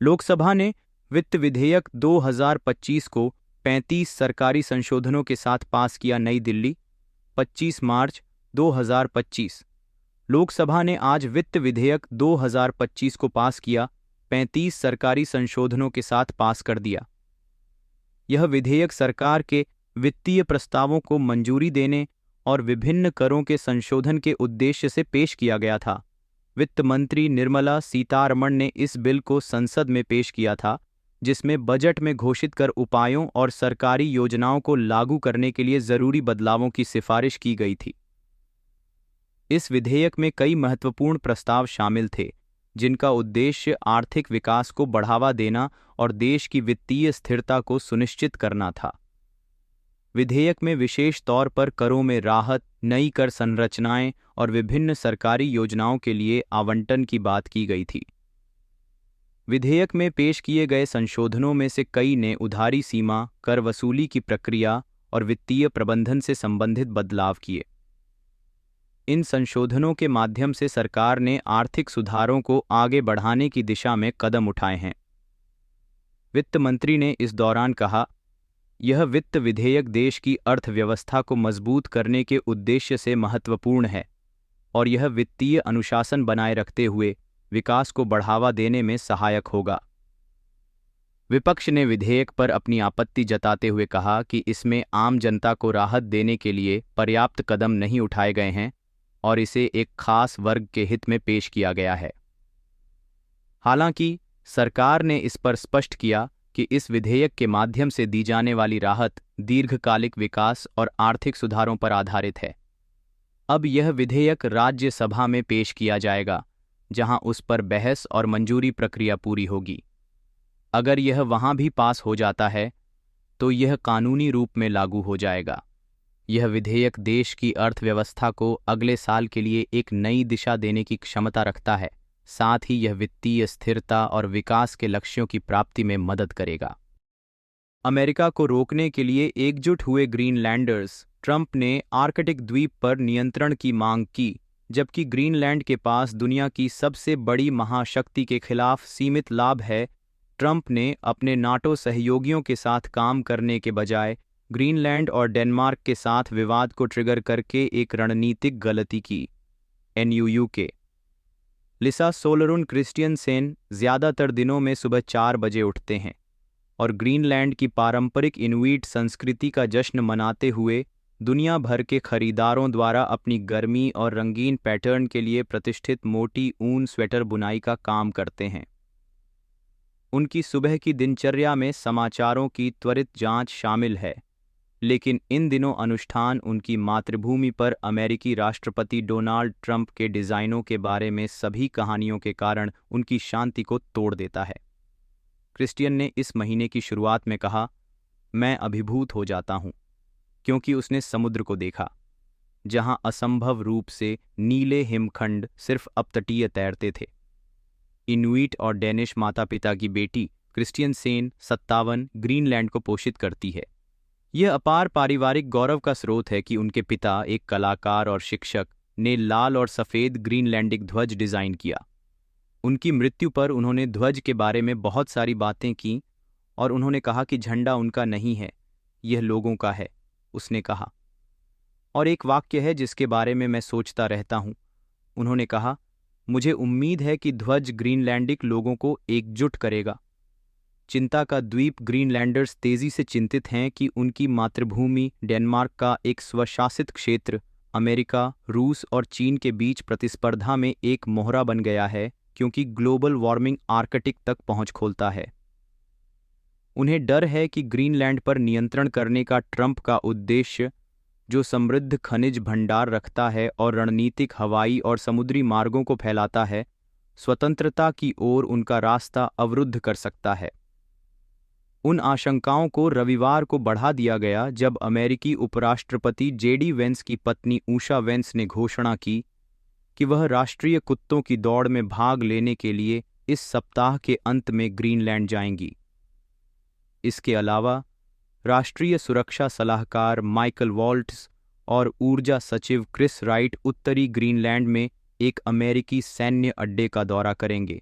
लोकसभा ने वित्त विधेयक 2025 को 35 सरकारी संशोधनों के साथ पास किया। नई दिल्ली, 25 मार्च 2025। लोकसभा ने आज वित्त विधेयक 2025 को पास किया, 35 सरकारी संशोधनों के साथ पास कर दिया। यह विधेयक सरकार के वित्तीय प्रस्तावों को मंजूरी देने और विभिन्न करों के संशोधन के उद्देश्य से पेश किया गया था। वित्त मंत्री निर्मला सीतारमण ने इस बिल को संसद में पेश किया था, जिसमें बजट में घोषित कर उपायों और सरकारी योजनाओं को लागू करने के लिए जरूरी बदलावों की सिफारिश की गई थी। इस विधेयक में कई महत्वपूर्ण प्रस्ताव शामिल थे, जिनका उद्देश्य आर्थिक विकास को बढ़ावा देना और देश की वित्तीय स्थिरता को सुनिश्चित करना था। विधेयक में विशेष तौर पर करों में राहत, नई कर संरचनाएं और विभिन्न सरकारी योजनाओं के लिए आवंटन की बात की गई थी। विधेयक में पेश किए गए संशोधनों में से कई ने उधारी सीमा, कर वसूली की प्रक्रिया और वित्तीय प्रबंधन से संबंधित बदलाव किए। इन संशोधनों के माध्यम से सरकार ने आर्थिक सुधारों को आगे बढ़ाने की दिशा में कदम उठाए हैं। वित्त मंत्री ने इस दौरान कहा, यह वित्त विधेयक देश की अर्थव्यवस्था को मजबूत करने के उद्देश्य से महत्वपूर्ण है और यह वित्तीय अनुशासन बनाए रखते हुए विकास को बढ़ावा देने में सहायक होगा। विपक्ष ने विधेयक पर अपनी आपत्ति जताते हुए कहा कि इसमें आम जनता को राहत देने के लिए पर्याप्त कदम नहीं उठाए गए हैं और इसे एक खास वर्ग के हित में पेश किया गया है। हालांकि सरकार ने इस पर स्पष्ट किया कि इस विधेयक के माध्यम से दी जाने वाली राहत दीर्घकालिक विकास और आर्थिक सुधारों पर आधारित है। अब यह विधेयक राज्यसभा में पेश किया जाएगा, जहां उस पर बहस और मंजूरी प्रक्रिया पूरी होगी। अगर यह वहां भी पास हो जाता है तो यह कानूनी रूप में लागू हो जाएगा। यह विधेयक देश की अर्थव्यवस्था को अगले साल के लिए एक नई दिशा देने की क्षमता रखता है। साथ ही यह वित्तीय स्थिरता और विकास के लक्ष्यों की प्राप्ति में मदद करेगा। अमेरिका को रोकने के लिए एकजुट हुए ग्रीनलैंडर्स। ट्रंप ने आर्कटिक द्वीप पर नियंत्रण की मांग की, जबकि ग्रीनलैंड के पास दुनिया की सबसे बड़ी महाशक्ति के खिलाफ सीमित लाभ है। ट्रंप ने अपने नाटो सहयोगियों के साथ काम करने के बजाय ग्रीनलैंड और डेनमार्क के साथ विवाद को ट्रिगर करके एक रणनीतिक गलती की। NUU के लिसा सोलरुन क्रिस्टियनसेन ज़्यादातर दिनों में सुबह 4 बजे उठते हैं और ग्रीनलैंड की पारंपरिक इनुइट संस्कृति का जश्न मनाते हुए दुनिया भर के खरीदारों द्वारा अपनी गर्मी और रंगीन पैटर्न के लिए प्रतिष्ठित मोटी ऊन स्वेटर बुनाई का काम करते हैं। उनकी सुबह की दिनचर्या में समाचारों की त्वरित जांच शामिल है, लेकिन इन दिनों अनुष्ठान उनकी मातृभूमि पर अमेरिकी राष्ट्रपति डोनाल्ड ट्रंप के डिज़ाइनों के बारे में सभी कहानियों के कारण उनकी शांति को तोड़ देता है। क्रिस्टियन ने इस महीने की शुरुआत में कहा, मैं अभिभूत हो जाता हूँ, क्योंकि उसने समुद्र को देखा, जहाँ असंभव रूप से नीले हिमखंड सिर्फ अपतटीय तैरते थे। इनुइट और डेनिश माता पिता की बेटी क्रिस्टियनसेन 57 ग्रीनलैंड को पोषित करती है। यह अपार पारिवारिक गौरव का स्रोत है कि उनके पिता, एक कलाकार और शिक्षक, ने लाल और सफ़ेद ग्रीनलैंडिक ध्वज डिज़ाइन किया। उनकी मृत्यु पर उन्होंने ध्वज के बारे में बहुत सारी बातें की और उन्होंने कहा कि झंडा उनका नहीं है, यह लोगों का है, उसने कहा। और एक वाक्य है जिसके बारे में मैं सोचता रहता हूँ। उन्होंने कहा, मुझे उम्मीद है कि ध्वज ग्रीनलैंडिक लोगों को एकजुट करेगा। चिंता का द्वीप ग्रीनलैंडर्स तेजी से चिंतित हैं कि उनकी मातृभूमि डेनमार्क का एक स्वशासित क्षेत्र अमेरिका, रूस और चीन के बीच प्रतिस्पर्धा में एक मोहरा बन गया है, क्योंकि ग्लोबल वार्मिंग आर्कटिक तक पहुंच खोलता है। उन्हें डर है कि ग्रीनलैंड पर नियंत्रण करने का ट्रंप का उद्देश्य, जो समृद्ध खनिज भंडार रखता है और रणनीतिक हवाई और समुद्री मार्गों को फैलाता है, स्वतंत्रता की ओर उनका रास्ता अवरुद्ध कर सकता है। उन आशंकाओं को रविवार को बढ़ा दिया गया जब अमेरिकी उपराष्ट्रपति JD वेंस की पत्नी उषा वेंस ने घोषणा की कि वह राष्ट्रीय कुत्तों की दौड़ में भाग लेने के लिए इस सप्ताह के अंत में ग्रीनलैंड जाएंगी। इसके अलावा राष्ट्रीय सुरक्षा सलाहकार माइकल वॉल्ट्स और ऊर्जा सचिव क्रिस राइट उत्तरी ग्रीनलैंड में एक अमेरिकी सैन्य अड्डे का दौरा करेंगे।